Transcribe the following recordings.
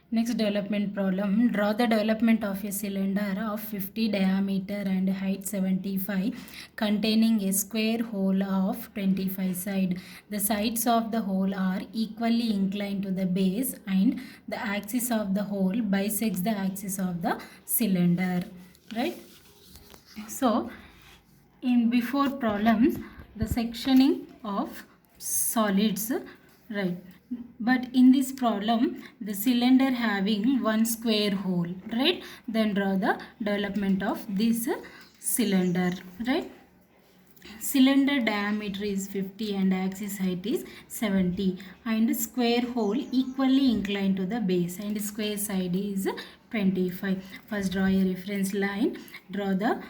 Next development problem. Draw the development of a cylinder of 50 diameter and height 75 containing a square hole of 25 side. The sides of the hole are equally inclined to the base and the axis of the hole bisects the axis of the cylinder. Right? So, in before problems, the sectioning of solids, right? But in this problem, the cylinder having one square hole, right? Then draw the development of this cylinder, right? Cylinder diameter is 50 and axis height is 70 and square hole equally inclined to the base and square side is 25. First draw a reference line, draw the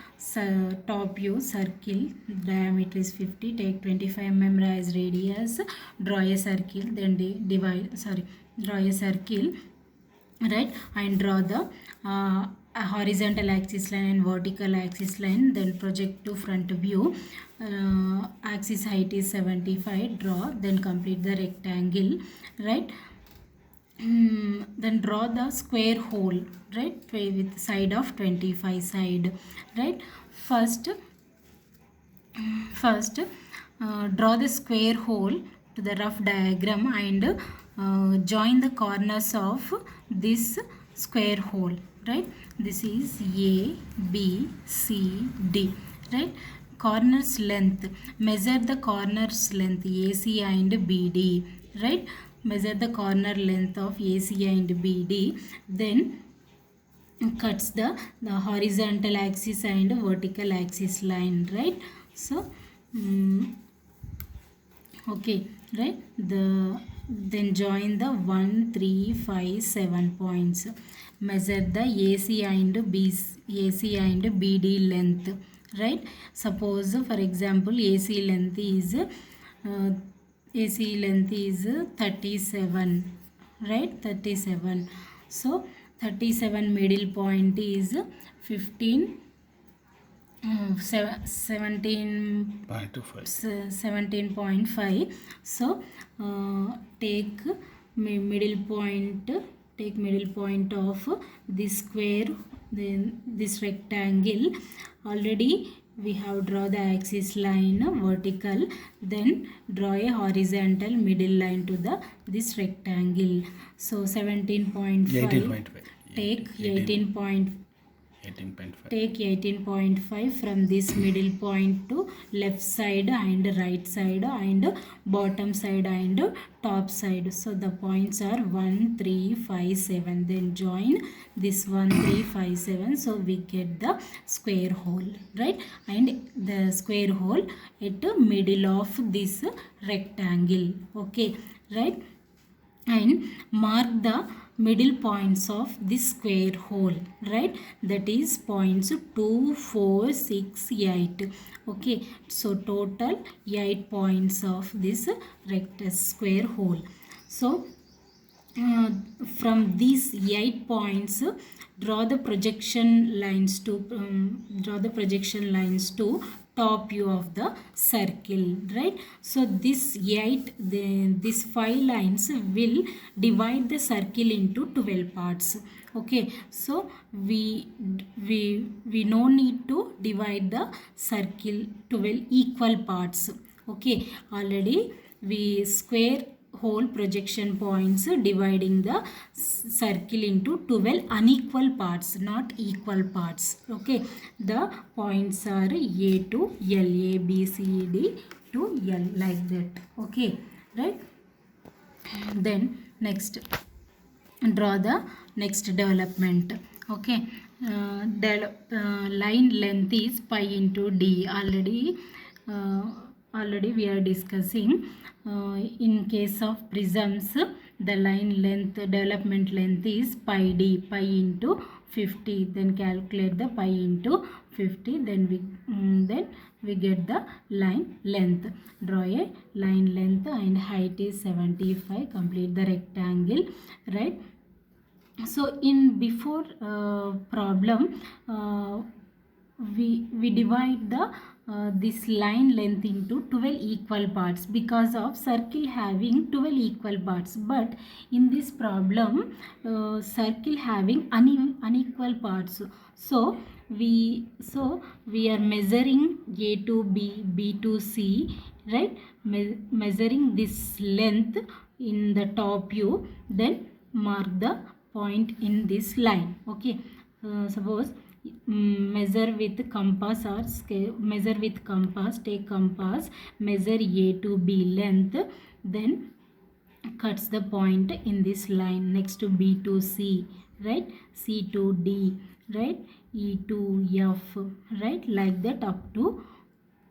top view circle, diameter is 50, take 25 mm as radius, draw a circle, then draw a circle, right, and draw the a horizontal axis line and vertical axis line, then project to front view. Axis height is 75, draw, then complete the rectangle, right. Then draw the square hole, right, with side of 25 side, right. First draw the square hole to the rough diagram and join the corners of this square hole, right. This is A, B, C, D, right. Corners length, measure the corners length AC and BD, right. Measure the corner length of AC and BD, then cuts the horizontal axis and vertical axis line, right. So okay, right, then join the 1 3 5 7 points, measure the AC and BD length, right. Suppose for example AC length is 37, right, 37. So 37 middle point is 15 17.5. So take middle point of this square, then this rectangle. Already we have draw the axis line vertical, then draw a horizontal middle line to the this rectangle. So 17.5, take 18.5. Take 18.5 from this middle point to left side and right side and bottom side and top side. So the points are 1 3 5 7, then join this 1 3 5 7. So we get the square hole, right, and the square hole at the middle of this rectangle, okay, right. And mark the middle points of this square hole, right, that is points 2 4 6 8, okay. So total 8 points of this square hole. So from these 8 points, draw the projection lines to top view of the circle, right. So this 5 lines will divide the circle into 12 parts, okay. So we no need to divide the circle 12 equal parts, okay. Already we square hole projection points dividing the circle into 12 unequal parts, not equal parts, okay. The points are A to L, A, B, C, D to L, like that, okay, right. Then next, draw the next development, okay. Line length is pi into D. Already we are discussing in case of prisms, the line length, development length is pi D, pi into 50. Then calculate the pi into 50, then we get the line length. Draw a line length and height is 75, complete the rectangle, right. So in before problem, we divide the this line length into 12 equal parts because of circle having 12 equal parts, but in this problem circle having unequal parts. So we are measuring A to B, B to C, right? Measuring this length in the top view, then mark the point in this line. Okay, suppose measure with compass or scale, measure with compass, take compass, measure A to B length, then cuts the point in this line. Next to B to C, right? C to D, right? E to F, right? Like that up to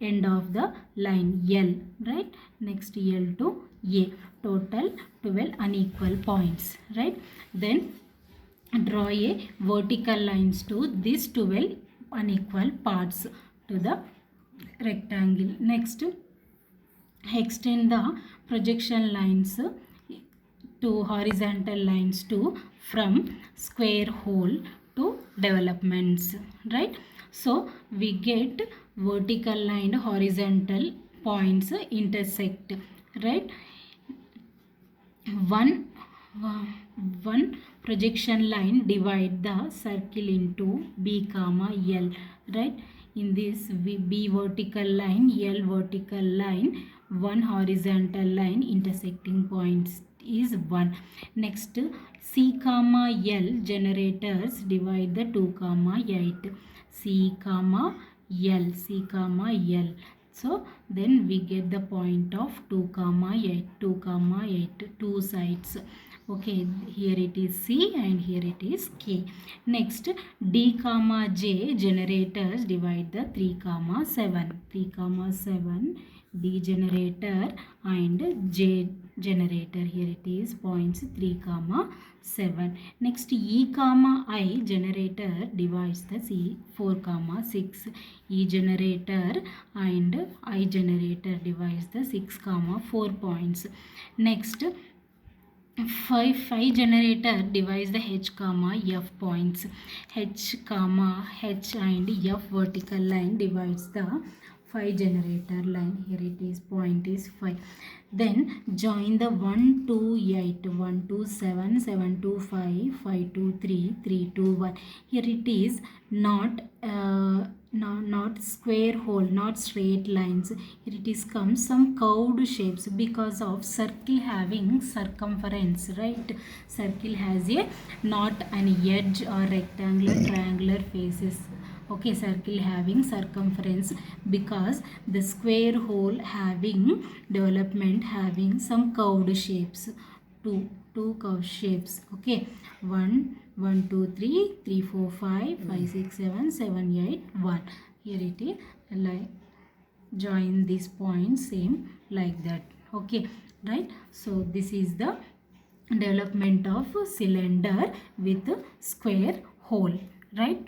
end of the line L, right? Next L to A. Total 12 unequal points, right? Then draw a vertical lines to these 12 unequal parts to the rectangle. Next, extend the projection lines to horizontal lines to from square hole to developments, right? So we get vertical line, horizontal points intersect, right? one one projection line divide the circle into B comma L, right? In this B vertical line, L vertical line, one horizontal line intersecting points is 1. Next, C comma L generators divide the 2 comma 8. C comma L, C comma L. So then we get the point of 2 comma 8, 2 comma 8, two sides. Okay, here it is C and here it is K. Next, D comma J generators divide the 3 comma 7, 3 comma 7, D generator and J generator. Here it is points 3 comma 7. Next, E comma I generator divides the C 4 comma 6. E generator and I generator divides the 6 comma 4 points. Next, 5 generator divides the H comma F points. H comma H and F vertical line divides the 5 generator line. Here it is, point is 5. Then join the 1 to 8, 1 to 7, 7 to 5, 5 to 3, 3 to 1. Here it is not square hole, not straight lines. Here it is comes some curved shapes because of circle having circumference, right? Circle has a not an edge or rectangular, triangular faces. Okay, circle having circumference because the square hole having development having some curved shapes, two curved shapes. Okay, 1 1 2 3 3 4 5 5 6 7 7 8 1. Here it is, like join these points same like that. Okay, right? So this is the development of cylinder with square hole, right?